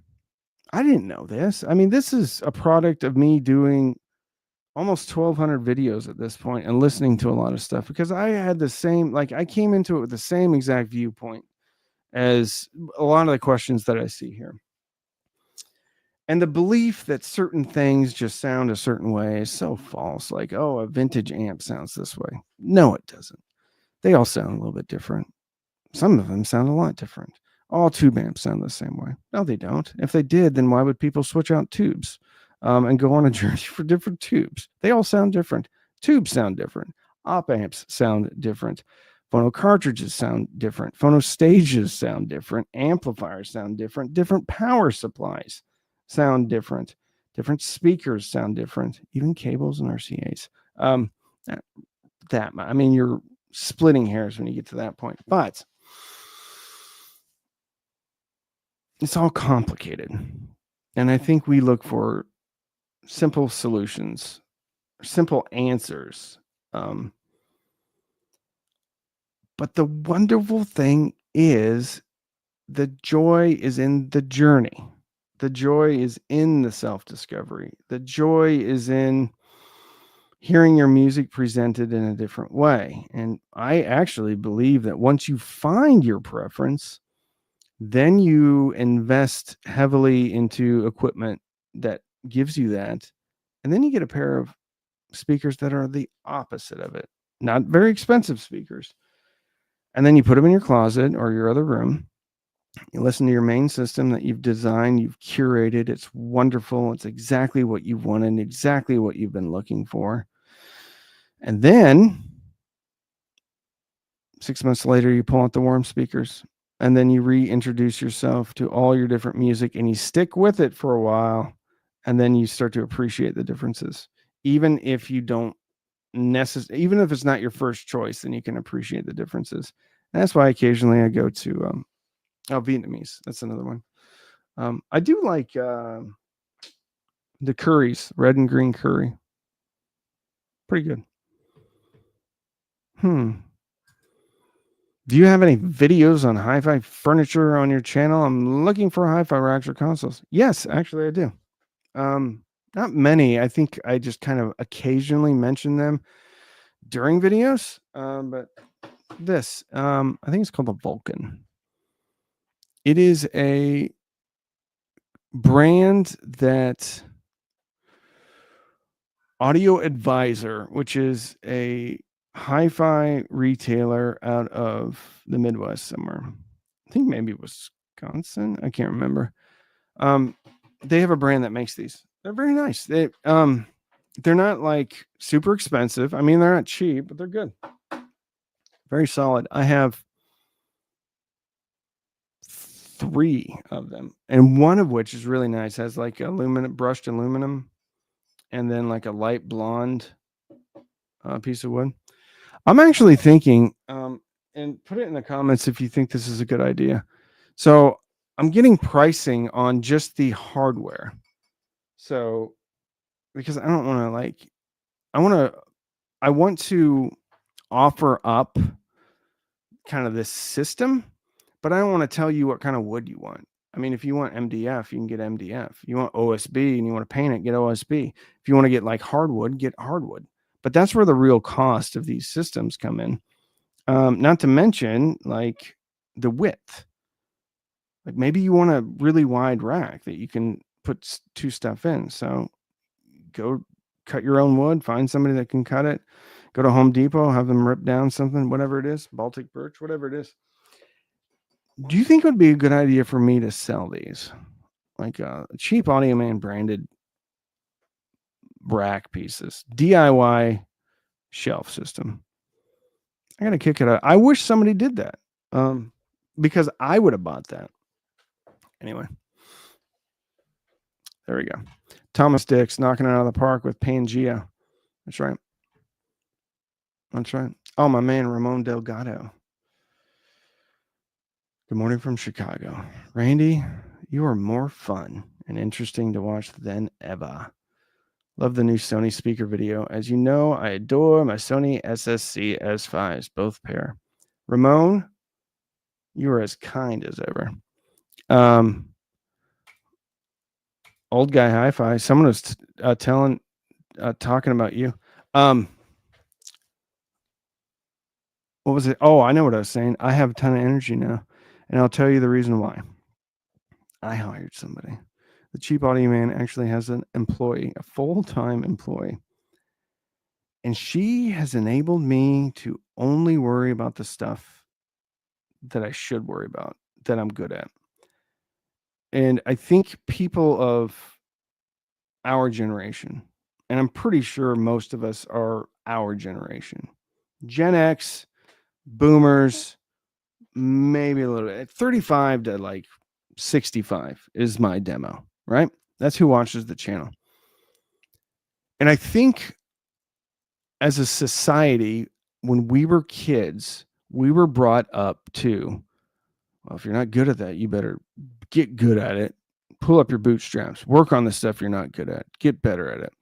I didn't know this. I mean, this is a product of me doing almost 1,200 videos at this point and listening to a lot of stuff because I had the same, like I came into it with the same exact viewpoint as a lot of the questions that I see here. And the belief that certain things just sound a certain way is so false. Like, oh, a vintage amp sounds this way. No, it doesn't. They all sound a little bit different. Some of them sound a lot different. All tube amps sound the same way. No, they don't. If they did, then why would people switch out tubes and go on a journey for different tubes? They all sound different. Tubes sound different. Op amps sound different. Phono cartridges sound different. Phono stages sound different. Amplifiers sound different. Different power supplies sound different. Different speakers sound different. Even cables and RCAs. I mean, you're splitting hairs when you get to that point. But it's all complicated. And I think we look for simple solutions, simple answers. Um, but the wonderful thing is the joy is in the journey. The joy is in the self-discovery. The joy is in hearing your music presented in a different way. And I actually believe that once you find your preference, then you invest heavily into equipment that gives you that. And then you get a pair of speakers that are the opposite of it, not very expensive speakers. And then you put them in your closet or your other room. You listen to your main system that you've designed, you've curated. It's wonderful. It's exactly what you've wanted, exactly what you've been looking for. And then 6 months later, you pull out the warm speakers and then you reintroduce yourself to all your different music and you stick with it for a while. And then you start to appreciate the differences. Even if you don't even if it's not your first choice, then you can appreciate the differences. And that's why occasionally I go to Vietnamese. That's another one. I do like the curries, red and green curry. Pretty good. Do you have any videos on hi-fi furniture on your channel? I'm looking for hi-fi racks or consoles. Yes, actually I do. Not many. I think I just kind of occasionally mention them during videos. But this, I think it's called the Vulcan. It is a brand that Audio Advisor, which is a hi-fi retailer out of the Midwest somewhere. I think maybe Wisconsin. I can't remember. They have a brand that makes these. They're very nice. They're not like super expensive. I mean, they're not cheap, but they're good. Very solid. I have 3 of them, and one of which is really nice. Has like brushed aluminum, and then like a light blonde piece of wood. I'm actually thinking, and put it in the comments if you think this is a good idea. So I'm getting pricing on just the hardware. So because I don't want to I want to offer up kind of this system, but I don't want to tell you what kind of wood you want. I mean, if you want MDF, you can get MDF. You want OSB and you want to paint it, get OSB. If you want to get like hardwood, get hardwood. But that's where the real cost of these systems come in. Not to mention like the width. Like maybe you want a really wide rack that you can put 2 stuff in. So go cut your own wood, find somebody that can cut it. Go to Home Depot, have them rip down something, whatever it is, Baltic birch, whatever it is. Do you think it would be a good idea for me to sell these? Like cheap Audio Man branded rack pieces, DIY shelf system. I got to kick it out. I wish somebody did that because I would have bought that. Anyway, there we go. Thomas Dix knocking it out of the park with Pangea. That's right. That's right. Oh, my man, Ramon Delgado. Good morning from Chicago. Randy, you are more fun and interesting to watch than ever. Love the new Sony speaker video. As you know, I adore my Sony SSC S5s, both pair. Ramon, you are as kind as ever. Old guy hi-fi. Someone was talking about you. What was it? Oh, I know what I was saying. I have a ton of energy now, and I'll tell you the reason why. I hired somebody. The Cheap Audio Man actually has an employee, a full-time employee. And she has enabled me to only worry about the stuff that I should worry about, that I'm good at. And I think people of our generation, and I'm pretty sure most of us are our generation, Gen X, boomers, maybe a little bit, 35 to like 65 is my demo, right? That's who watches the channel. And I think as a society, when we were kids, we were brought up to, well, if you're not good at that, you better get good at it. pull up your bootstraps, work on the stuff you're not good at, get better at it.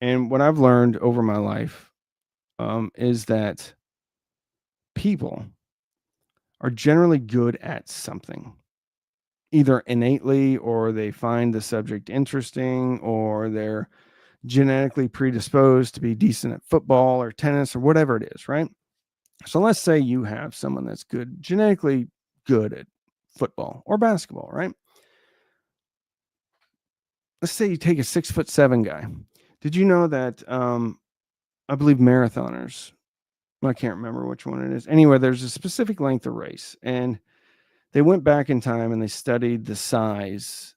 And what I've learned over my life is that people are generally good at something, either innately or they find the subject interesting or they're genetically predisposed to be decent at football or tennis or whatever it is, right? So let's say you have someone that's good, genetically good at football or basketball, right? Let's say you take a 6'7" guy. Did you know that I believe marathoners, I can't remember which one it is. Anyway, there's a specific length of race, and they went back in time and they studied the size,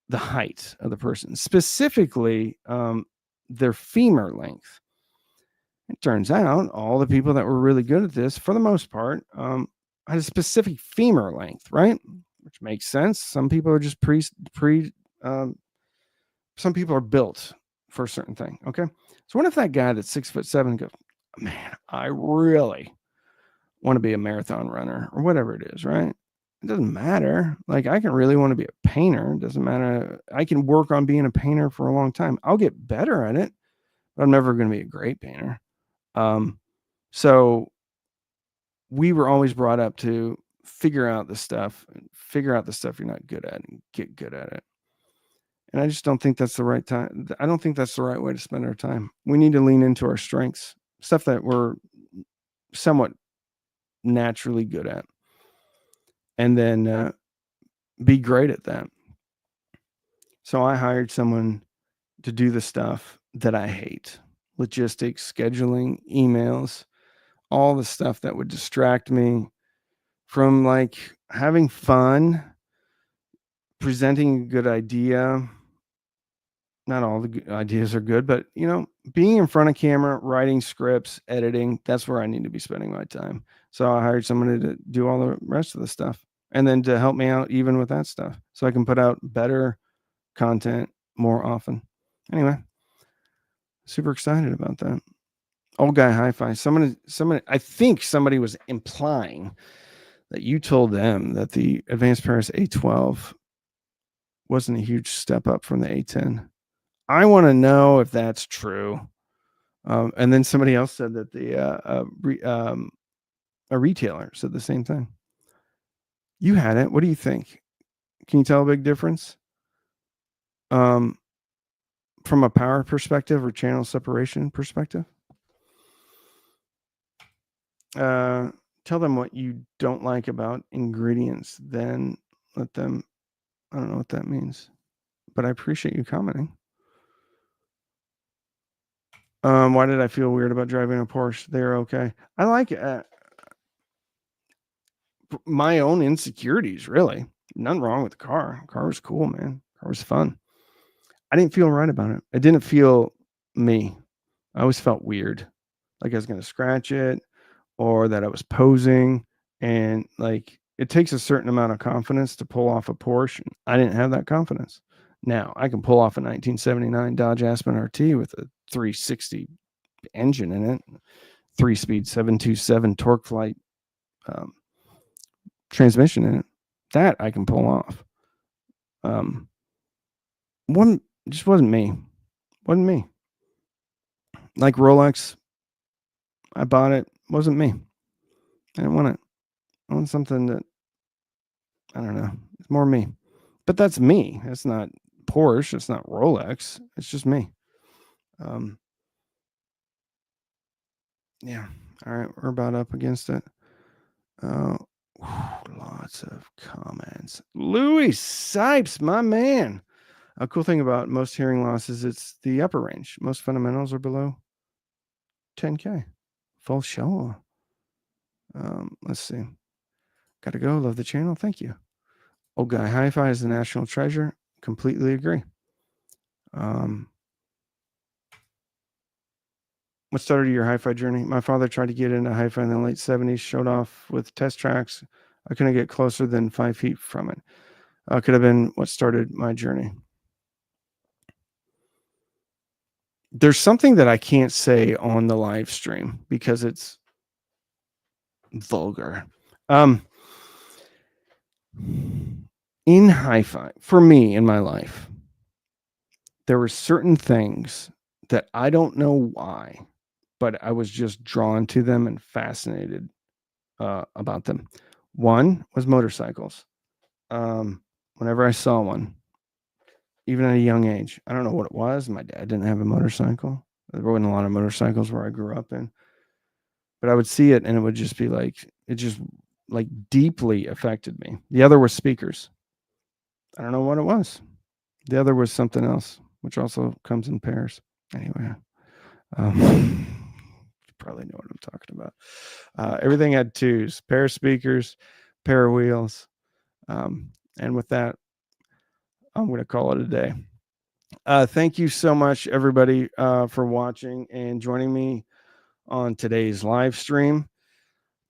the height of the person, specifically their femur length. It turns out all the people that were really good at this, for the most part, had a specific femur length, right? Which makes sense. Some people are just some people are built for a certain thing. Okay. So what if that guy that's 6'7" goes, man, I really want to be a marathon runner or whatever it is, right? It doesn't matter. Like I can really want to be a painter. It doesn't matter. I can work on being a painter for a long time. I'll get better at it, but I'm never going to be a great painter. So we were always brought up to figure out the stuff you're not good at and get good at it. And I just don't think that's the right time. I don't think that's the right way to spend our time. We need to lean into our strengths, stuff that we're somewhat naturally good at, and then be great at that. So I hired someone to do the stuff that I hate: logistics, scheduling, emails, all the stuff that would distract me from like having fun, presenting a good idea. Not all the ideas are good, but being in front of camera, writing scripts, editing, that's where I need to be spending my time. So I hired someone to do all the rest of the stuff and then to help me out even with that stuff so I can put out better content more often. Anyway, super excited about that. Old guy Hi-Fi. Somebody, I think somebody was implying that you told them that the Advanced Paris A12 wasn't a huge step up from the A10. I want to know if that's true. And then somebody else said that a retailer said the same thing. You had it. What do you think? Can you tell a big difference? From a power perspective or channel separation perspective? Tell them what you don't like about ingredients. Then let them. I don't know what that means, but I appreciate you commenting. Why did I feel weird about driving a Porsche? They're okay. I like my own insecurities, really. Nothing wrong with the car. The car was cool, man. The car was fun. I didn't feel right about it. It didn't feel me. I always felt weird. Like I was going to scratch it or that I was posing. And like it takes a certain amount of confidence to pull off a Porsche. I didn't have that confidence. Now I can pull off a 1979 Dodge Aspen RT with a 360 engine in it, 3-speed 727 torque flight transmission in it. That I can pull off. One just wasn't me. Wasn't me. Like Rolex, I bought it. Wasn't me. I didn't want it. I want something that I don't know. It's more me. But that's me. It's not Porsche. It's not Rolex. It's just me. Yeah. All right. We're about up against it. Lots of comments. Louis Sipes, my man. A cool thing about most hearing loss is it's the upper range. Most fundamentals are below 10K. Full show. Let's see. Gotta go. Love the channel. Thank you. Old guy Hi-Fi is the national treasure. Completely agree. What started your Hi-Fi journey? My father tried to get into Hi-Fi in the late 70s, showed off with test tracks. I couldn't get closer than 5 feet from it. Could have been what started my journey. There's something that I can't say on the live stream because it's vulgar. in hi-fi, for me in my life, there were certain things that I don't know why, but I was just drawn to them and fascinated about them. One was motorcycles. Whenever I saw one, even at a young age, I don't know what it was. My dad didn't have a motorcycle. There wasn't a lot of motorcycles where I grew up in, but I would see it and it would just be like, it just like deeply affected me. The other was speakers. I don't know what it was. The other was something else, which also comes in pairs. Anyway, you probably know what I'm talking about. Everything had twos, pair of speakers, pair of wheels. And with that, I'm going to call it a day. Thank you so much, everybody, for watching and joining me on today's live stream.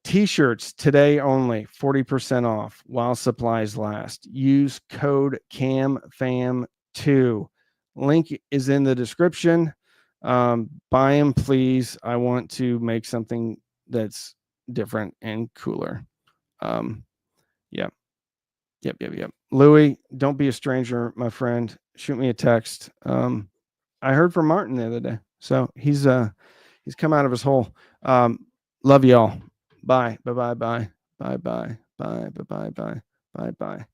T-shirts today only, 40% off while supplies last. Use code CAMFAM2. Link is in the description. Buy them, please. I want to make something that's different and cooler. Yeah. Yep. Louis, don't be a stranger, my friend. Shoot me a text. I heard from Martin the other day, so he's come out of his hole. Love y'all. Bye. Bye. Bye. Bye. Bye. Bye. Bye. Bye. Bye. Bye. Bye. Bye.